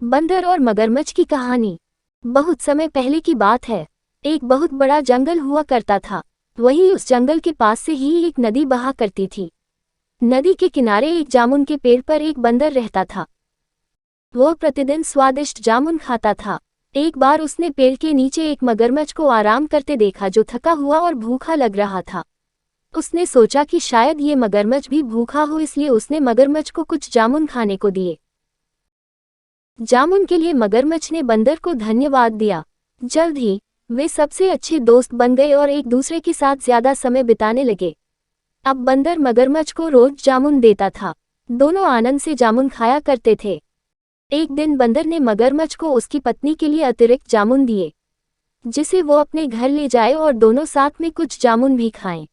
बंदर और मगरमच्छ की कहानी। बहुत समय पहले की बात है। एक बहुत बड़ा जंगल हुआ करता था। वहीं उस जंगल के पास से ही एक नदी बहा करती थी। नदी के किनारे एक जामुन के पेड़ पर एक बंदर रहता था। वह प्रतिदिन स्वादिष्ट जामुन खाता था। एक बार उसने पेड़ के नीचे एक मगरमच्छ को आराम करते देखा जो थका हुआ और भूखा लग रहा था। उसने सोचा कि शायद ये मगरमच्छ भी भूखा हो, इसलिए उसने मगरमच्छ को कुछ जामुन खाने को दिए। जामुन के लिए मगरमच्छ ने बंदर को धन्यवाद दिया। जल्द ही वे सबसे अच्छे दोस्त बन गए और एक दूसरे के साथ ज्यादा समय बिताने लगे। अब बंदर मगरमच्छ को रोज जामुन देता था। दोनों आनंद से जामुन खाया करते थे। एक दिन बंदर ने मगरमच्छ को उसकी पत्नी के लिए अतिरिक्त जामुन दिए, जिसे वो अपने घर ले जाए और दोनों साथ में कुछ जामुन भी खाएं।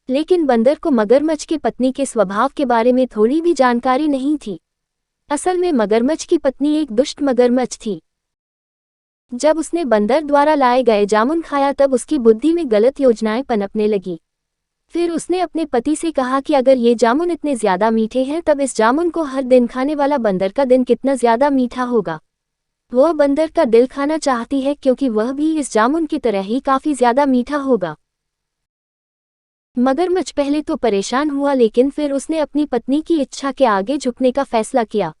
लेकिन बंदर को मगरमच्छ की पत्नी के स्वभाव के बारे में थोड़ी भी जानकारी नहीं थी। असल में मगरमच्छ की पत्नी एक दुष्ट मगरमच्छ थी। जब उसने बंदर द्वारा लाए गए जामुन खाया तब उसकी बुद्धि में गलत योजनाएं पनपने लगी। फिर उसने अपने पति से कहा कि अगर ये जामुन इतने ज्यादा मीठे हैं तब इस जामुन को हर दिन खाने वाला बंदर का दिन कितना ज्यादा मीठा होगा। वह बंदर का दिल खाना चाहती है क्योंकि वह भी इस जामुन की तरह ही काफी ज्यादा मीठा होगा। मगरमच्छ पहले तो परेशान हुआ, लेकिन फिर उसने अपनी पत्नी की इच्छा के आगे झुकने का फैसला किया।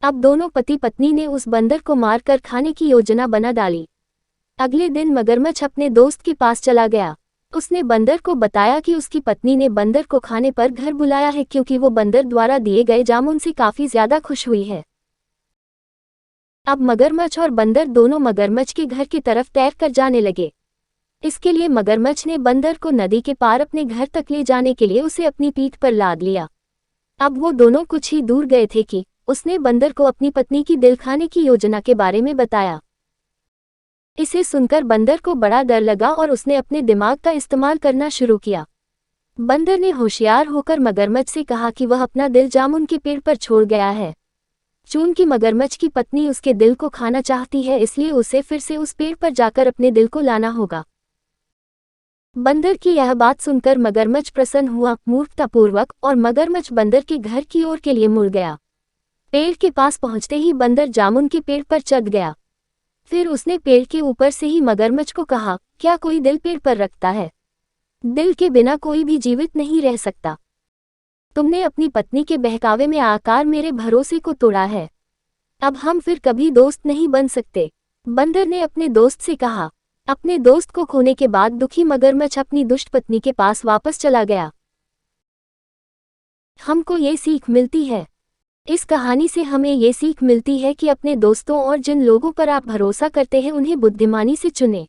अब दोनों पति पत्नी ने उस बंदर को मारकर खाने की योजना बना डाली। अगले दिन मगरमच्छ अपने दोस्त के पास चला गया। उसने बंदर को बताया कि उसकी पत्नी ने बंदर को खाने पर घर बुलाया है क्योंकि वो बंदर द्वारा दिए गए जामुन से काफी ज्यादा खुश हुई है। अब मगरमच्छ और बंदर दोनों मगरमच्छ के घर की तरफ तैरकर जाने लगे। इसके लिए मगरमच्छ ने बंदर को नदी के पार अपने घर तक ले जाने के लिए उसे अपनी पीठ पर लाद लिया। अब वो दोनों कुछ ही दूर गए थे कि उसने बंदर को अपनी पत्नी की दिल खाने की योजना के बारे में बताया। इसे सुनकर बंदर को बड़ा डर लगा और उसने अपने दिमाग का इस्तेमाल करना शुरू किया। बंदर ने होशियार होकर मगरमच्छ से कहा कि वह अपना दिल जामुन के पेड़ पर छोड़ गया है। चूंकि मगरमच्छ की पत्नी उसके दिल को खाना चाहती है, इसलिए उसे फिर से उस पेड़ पर जाकर अपने दिल को लाना होगा। बंदर की यह बात सुनकर मगरमच्छ प्रसन्न हुआ मूर्खतापूर्वक और मगरमच्छ बंदर के घर की ओर के लिए मुड़ गया। पेड़ के पास पहुंचते ही बंदर जामुन के पेड़ पर चढ़ गया। फिर उसने पेड़ के ऊपर से ही मगरमच्छ को कहा, क्या कोई दिल पेड़ पर रखता है? दिल के बिना कोई भी जीवित नहीं रह सकता। तुमने अपनी पत्नी के बहकावे में आकर मेरे भरोसे को तोड़ा है। अब हम फिर कभी दोस्त नहीं बन सकते। बंदर ने अपने दोस्त से कहा। अपने दोस्त को खोने के बाद दुखी मगरमच्छ अपनी दुष्ट पत्नी के पास वापस चला गया। हमको ये सीख मिलती है। इस कहानी से हमें ये सीख मिलती है कि अपने दोस्तों और जिन लोगों पर आप भरोसा करते हैं उन्हें बुद्धिमानी से चुनें।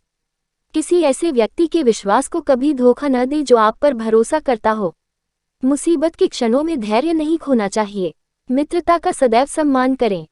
किसी ऐसे व्यक्ति के विश्वास को कभी धोखा न दें जो आप पर भरोसा करता हो। मुसीबत के क्षणों में धैर्य नहीं खोना चाहिए। मित्रता का सदैव सम्मान करें।